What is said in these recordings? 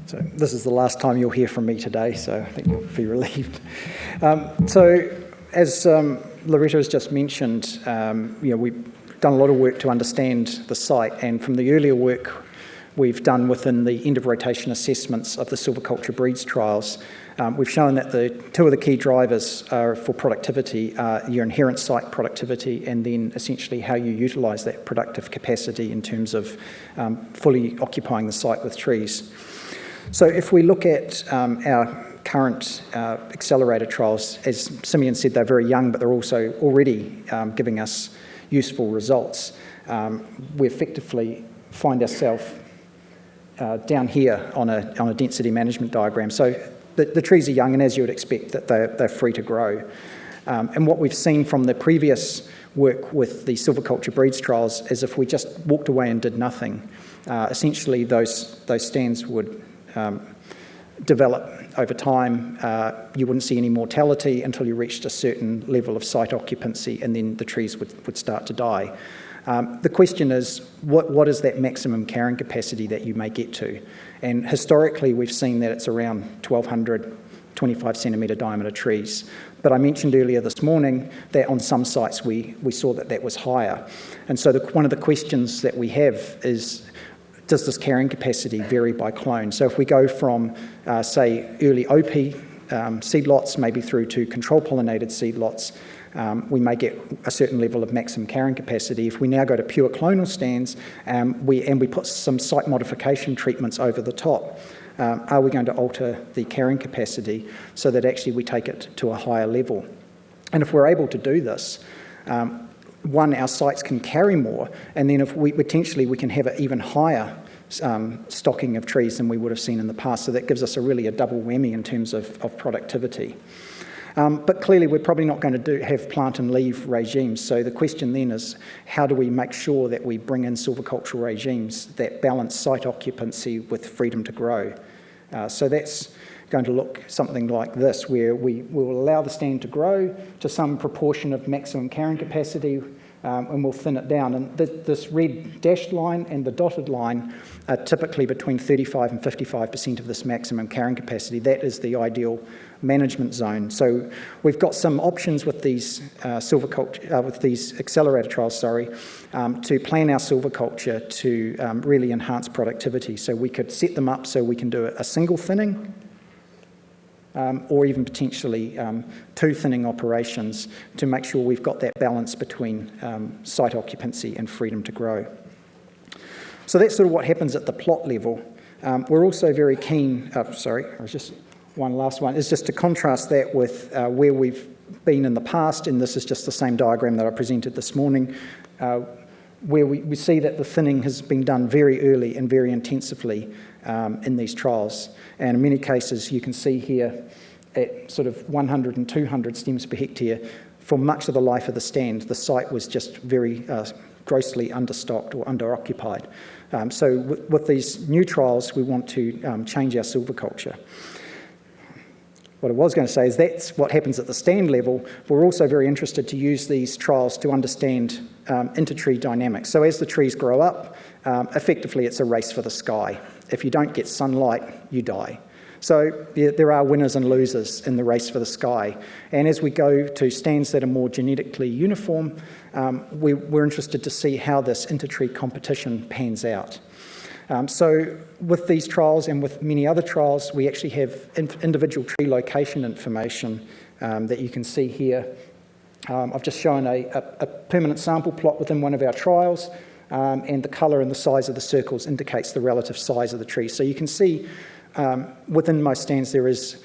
So this is the last time you'll hear from me today, so I think you'll be relieved. So as Loretta has just mentioned, we've done a lot of work to understand the site, and from the earlier work we've done within the end of rotation assessments of the silviculture breeds trials, we've shown that two of the key drivers for productivity are your inherent site productivity and then essentially how you utilise that productive capacity in terms of fully occupying the site with trees. So if we look at our current accelerator trials, as Simeon said, they're very young, but they're also already giving us useful results. We effectively find ourselves down here on a density management diagram. So the trees are young, and as you would expect, that they're free to grow. And what we've seen from the previous work with the silviculture breeds trials is if we just walked away and did nothing, essentially those stands would develop over time. You wouldn't see any mortality until you reached a certain level of site occupancy, and then the trees would start to die. The question is, what is that maximum carrying capacity that you may get to? And historically, we've seen that it's around 1,200 25 centimetre diameter trees. But I mentioned earlier this morning that on some sites we saw that was higher. And so one of the questions that we have is, does this carrying capacity vary by clone? So if we go from, say, early OP seed lots, maybe through to control pollinated seed lots, we may get a certain level of maximum carrying capacity. If we now go to pure clonal stands and we put some site modification treatments over the top, are we going to alter the carrying capacity so that actually we take it to a higher level? And if we're able to do this, one, our sites can carry more, and then if we potentially we can have an even higher stocking of trees than we would have seen in the past. So that gives us really a double whammy in terms of productivity. But clearly we're probably not going to have plant and leave regimes. So the question then is, how do we make sure that we bring in silvicultural regimes that balance site occupancy with freedom to grow? So that's going to look something like this, where we will allow the stand to grow to some proportion of maximum carrying capacity, and we'll thin it down. And this red dashed line and the dotted line are typically between 35 and 55% of this maximum carrying capacity. That is the ideal management zone. So we've got some options with these with these accelerator trials, to plan our silviculture to really enhance productivity. So we could set them up so we can do a single thinning, or even potentially two thinning operations to make sure we've got that balance between site occupancy and freedom to grow. So that's sort of what happens at the plot level. We're also very keen, one last one, is just to contrast that with where we've been in the past, and this is just the same diagram that I presented this morning, where we see that the thinning has been done very early and very intensively in these trials. And in many cases, you can see here at sort of 100 and 200 stems per hectare, for much of the life of the stand, the site was just very grossly understocked or underoccupied. So with these new trials, we want to change our silviculture. What I was going to say is that's what happens at the stand level. We're also very interested to use these trials to understand inter-tree dynamics. So as the trees grow up, effectively it's a race for the sky. If you don't get sunlight, you die. So there are winners and losers in the race for the sky. And as we go to stands that are more genetically uniform, we're interested to see how this inter-tree competition pans out. So with these trials and with many other trials, we actually have individual tree location information that you can see here. I've just shown a permanent sample plot within one of our trials, and the colour and the size of the circles indicates the relative size of the tree. So you can see within most stands there is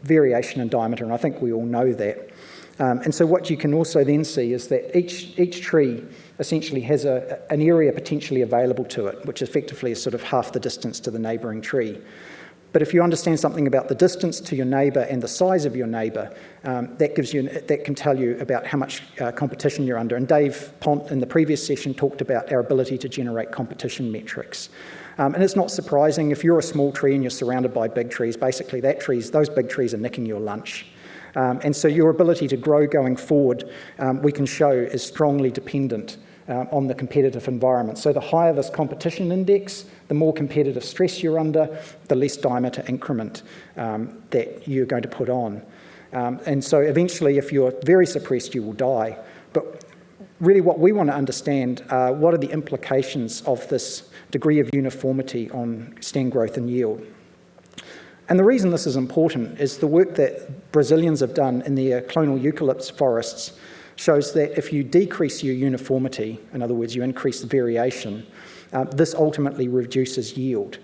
variation in diameter, and I think we all know that. And so what you can also then see is that each tree essentially has an area potentially available to it, which effectively is sort of half the distance to the neighbouring tree. But if you understand something about the distance to your neighbour and the size of your neighbour, that can tell you about how much competition you're under. And Dave Pont in the previous session talked about our ability to generate competition metrics. And it's not surprising, if you're a small tree and you're surrounded by big trees, basically those big trees are nicking your lunch. And so your ability to grow going forward, we can show, is strongly dependent on the competitive environment. So the higher this competition index, the more competitive stress you're under, the less diameter increment that you're going to put on. And so eventually, if you're very suppressed, you will die. But really what we want to understand are what are the implications of this degree of uniformity on stand growth and yield. And the reason this is important is the work that Brazilians have done in their clonal eucalyptus forests shows that if you decrease your uniformity, in other words, you increase the variation, this ultimately reduces yield.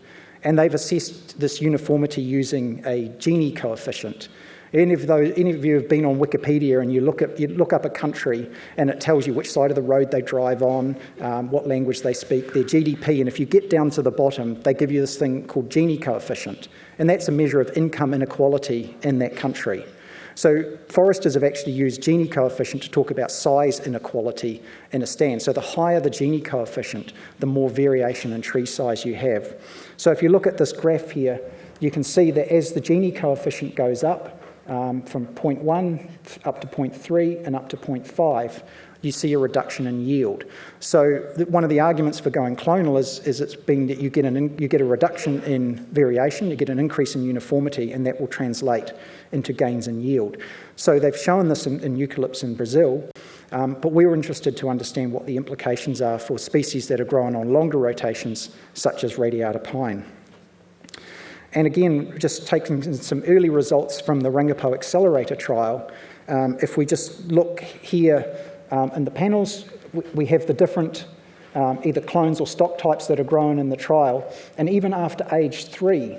And they've assessed this uniformity using a Gini coefficient. Any of you have been on Wikipedia and you look up a country and it tells you which side of the road they drive on, what language they speak, their GDP, and if you get down to the bottom, they give you this thing called Gini coefficient, and that's a measure of income inequality in that country. So foresters have actually used Gini coefficient to talk about size inequality in a stand. So the higher the Gini coefficient, the more variation in tree size you have. So if you look at this graph here, you can see that as the Gini coefficient goes up, from 0.1 up to 0.3 and up to 0.5, you see a reduction in yield. So one of the arguments for going clonal is it's been that you get a reduction in variation, you get an increase in uniformity, and that will translate into gains in yield. So they've shown this in eucalypts in Brazil, but we were interested to understand what the implications are for species that are grown on longer rotations, such as radiata pine. And again, just taking some early results from the Rangipo Accelerator trial, if we just look here in the panels, we have the different either clones or stock types that are grown in the trial, and even after age 3,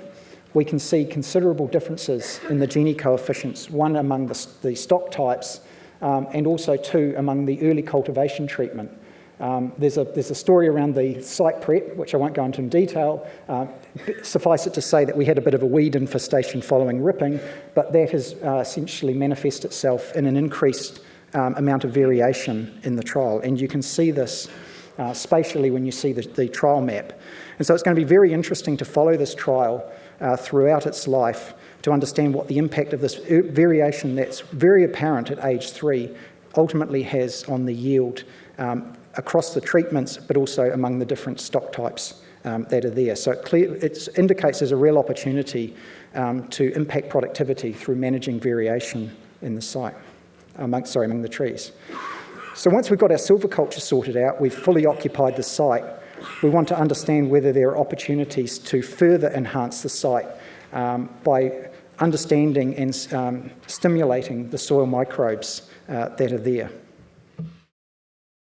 we can see considerable differences in the Gini coefficients, one among the stock types, and also 2 among the early cultivation treatment. There's a story around the site prep, which I won't go into in detail. Suffice it to say that we had a bit of a weed infestation following ripping, but that has essentially manifested itself in an increased amount of variation in the trial. And you can see this spatially when you see the trial map. And so it's going to be very interesting to follow this trial throughout its life to understand what the impact of this variation that's very apparent at age 3 ultimately has on the yield across the treatments, but also among the different stock types that are there. So it indicates there's a real opportunity to impact productivity through managing variation in the site, among the trees. So once we've got our silviculture sorted out, we've fully occupied the site, we want to understand whether there are opportunities to further enhance the site by understanding and stimulating the soil microbes that are there.